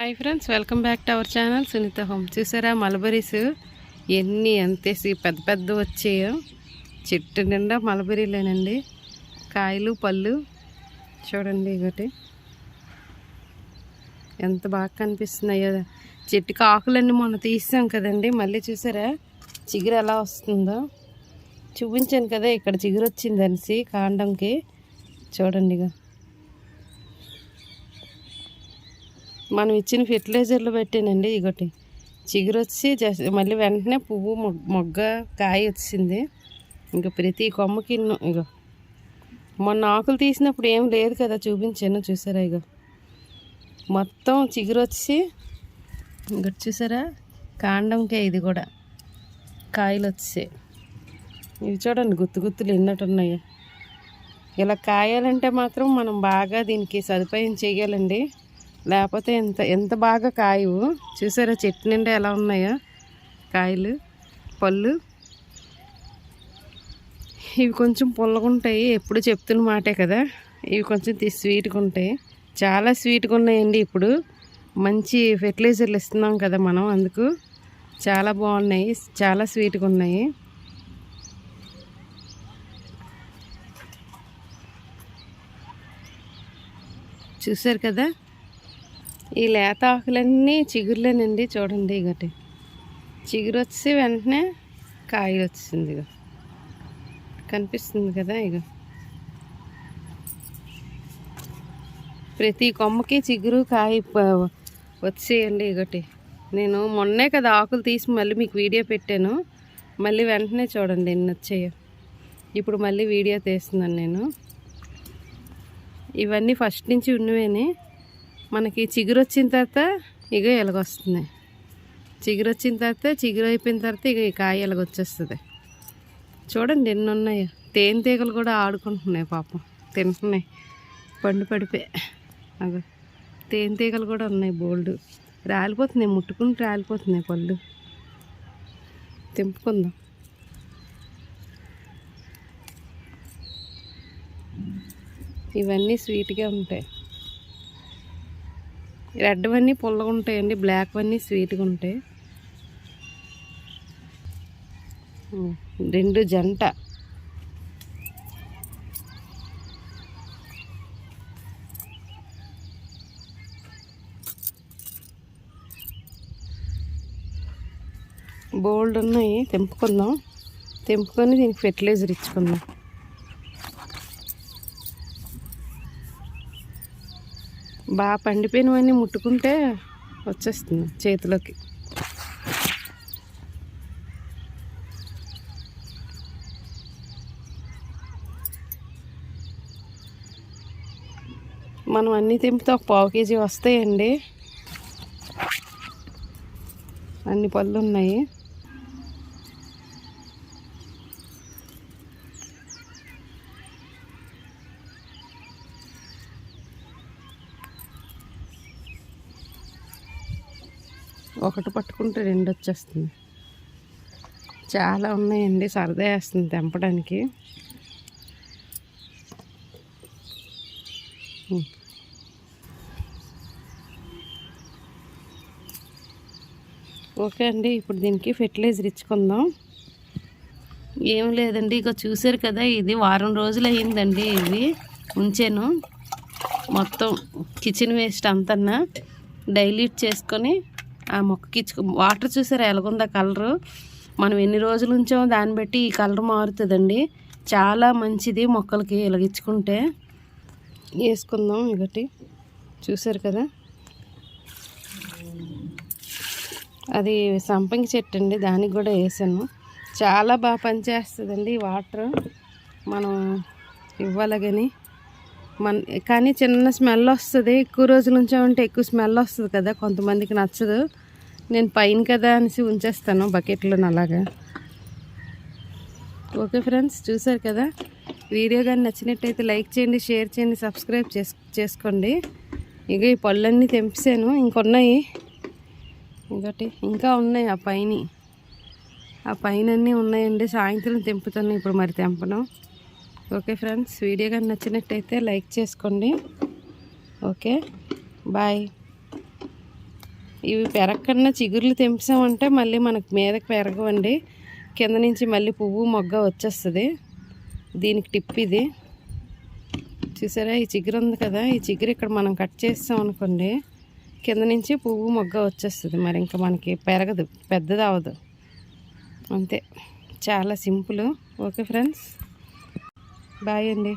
Hi friends, welcome back to our channel Sunita home. చూసారా mulberries ఎంతేసి పెద్ద పెద్ద వచ్చాయో. చెట్టు నిండా మల్బరీలేనండి, కాయలు పళ్ళు చూడండి. ఒకటి ఎంత బాగా కనిపిస్తున్నాయో. చెట్టుకి ఆకులన్నీ మొన్న తీసాం కదండి, మళ్ళీ చూసారా చిగురు ఎలా వస్తుందో. చూపించాను కదా ఇక్కడ చిగురు వచ్చింది అనేసి కాండంకి. చూడండి, ఇక మనం ఇచ్చిన ఫెర్టిలైజర్లు పెట్టానండి. ఇగోటి చిగురు వచ్చి మళ్ళీ వెంటనే పువ్వు మొగ్గ కాయ వచ్చింది. ఇంకా ప్రతి కొమ్మకి ఇగో మొన్న ఆకులు తీసినప్పుడు ఏం లేదు కదా, చూపించాను. చూసారా ఇగో మొత్తం చిగురు వచ్చి ఇంకోటి చూసారా కాండంకే ఇది కూడా కాయలు వచ్చాయి. ఇవి చూడండి గుత్తు గుత్తులు ఎన్నట్టున్నాయో. ఇలా కాయాలంటే మాత్రం మనం బాగా దీనికి సదుపాయం చేయాలండి, లేకపోతే ఎంత బాగా కాయవు. చూసారా చెట్టు నిండా ఎలా ఉన్నాయో కాయలు పళ్ళు. ఇవి కొంచెం పుల్లగుంటాయి, ఎప్పుడు చెప్తున్న మాటే కదా. ఇవి కొంచెం స్వీట్గా ఉంటాయి, చాలా స్వీట్గా ఉన్నాయండి. ఇప్పుడు మంచి ఫెర్టిలైజర్లు ఇస్తున్నాం కదా మనం, అందుకు చాలా బాగున్నాయి, చాలా స్వీట్గా ఉన్నాయి. చూసారు కదా ఈ లేత ఆకులన్నీ చిగురులేనండి. చూడండి ఇగటి చిగురు వచ్చి వెంటనే కాయ వచ్చింది. ఇక కనిపిస్తుంది కదా. ఇక ప్రతి కొమ్మకి చిగురు కాయ వచ్చేయండి. ఇగటి నేను మొన్నే కదా ఆకులు తీసి మళ్ళీ మీకు వీడియో పెట్టాను, మళ్ళీ వెంటనే చూడండి ఎన్ని వచ్చాయో. ఇప్పుడు మళ్ళీ వీడియో తీస్తున్నాను నేను. ఇవన్నీ ఫస్ట్ నుంచి ఉన్నవేని. మనకి చిగురు వచ్చిన తర్వాత ఇక ఎలాగొస్తుంది. చిగురు వచ్చిన తర్వాత చిగురు అయిపోయిన తర్వాత ఇక ఈ కాయ ఎలాగొచ్చేస్తుంది. చూడండి ఎన్ని ఉన్నాయో. తేనెటీగలు కూడా ఆడుకుంటున్నాయి పాపం, తింటున్నాయి. పండు పడిపోయి అగో తేనెటీగలు కూడా ఉన్నాయి బోల్డ్. రాలిపోతున్నాయి, ముట్టుకుని రాలిపోతున్నాయి పళ్ళు. తెంపుకుందాం. ఇవన్నీ స్వీట్గా ఉంటాయి. రెడ్వన్నీ పుల్లగా ఉంటాయండి, బ్లాక్వన్నీ స్వీట్గా ఉంటాయి. రెండు జంట. బోల్డ్ ఉన్నాయి, తెంపుకుందాం. తెంపుకొని దీనికి ఫెర్టిలైజర్ ఇచ్చుకుందాం. బాగా పండిపోయినవన్నీ ముట్టుకుంటే వచ్చేస్తుంది చేతిలోకి. మనం అన్నీ తెంపితే ఒక 1/2 kg వస్తాయండి. అన్ని పళ్ళు ఉన్నాయి. ఒకటి పట్టుకుంటే 2 వచ్చేస్తుంది. చాలా ఉన్నాయండి, సరదా వేస్తుంది తెంపడానికి. ఓకే అండి, ఇప్పుడు దీనికి ఫెర్టిలైజర్ ఇచ్చుకుందాం. ఏం లేదండి, ఇక చూసారు కదా, ఇది వారం రోజులు అయ్యిందండి. ఇది ఉంచాను మొత్తం కిచెన్ వేస్ట్ అంతన్నా డైల్యూట్ చేసుకొని ఆ మొక్కకి వాటర్ చూసారా ఎలాగుందా కలరు. మనం ఎన్ని రోజులు ఉంచామో దాన్ని బట్టి ఈ కలర్ మారుతుందండి. చాలా మంచిది మొక్కలకి ఇలాగిచ్చుకుంటే. వేసుకుందాం. ఇగటి చూసారు కదా, అది సంపంగి చెట్టు అండి, దానికి కూడా వేసాను. చాలా బాగా పనిచేస్తుందండి ఈ వాటర్ మనం ఇవ్వాలి. కానీ చిన్న స్మెల్ వస్తుంది, ఎక్కువ రోజులు ఉంచామంటే ఎక్కువ స్మెల్ వస్తుంది కదా, కొంతమందికి నచ్చదు. నేను పైన కదా అనేసి ఉంచేస్తాను బకెట్లో అలాగా. ఓకే ఫ్రెండ్స్, చూసారు కదా. వీడియో కానీ నచ్చినట్టయితే లైక్ చేయండి, షేర్ చేయండి, సబ్స్క్రైబ్ చేసుకోండి. ఇక ఈ పళ్ళన్నీ తెంపేసాను, ఇంకొన్నాయి. ఇంకోటి ఇంకా ఉన్నాయి ఆ పైన అన్నీ ఉన్నాయండి. సాయంత్రం తెంపుతాను, ఇప్పుడు మరి తెంపను. ఓకే ఫ్రెండ్స్, వీడియో కానీ నచ్చినట్టయితే లైక్ చేసుకోండి. Okay, bye. ఇవి పెరగకుండా చిగుర్లు తెంపామంటే మళ్ళీ మనకు మీదకి పెరగవండి, కింద నుంచి మళ్ళీ పువ్వు మొగ్గ వచ్చేస్తుంది. దీనికి టిప్ ఇది. చూసారా, ఈ చిగురు ఉంది కదా, ఈ చిగురు ఇక్కడ మనం కట్ చేస్తాం అనుకోండి, కింద నుంచి పువ్వు మొగ్గ వచ్చేస్తుంది. మరి ఇంకా మనకి పెరగదు, పెద్దది అవ్వదు. అంతే, చాలా సింపుల్. ఓకే ఫ్రెండ్స్, బాయ్ అండి.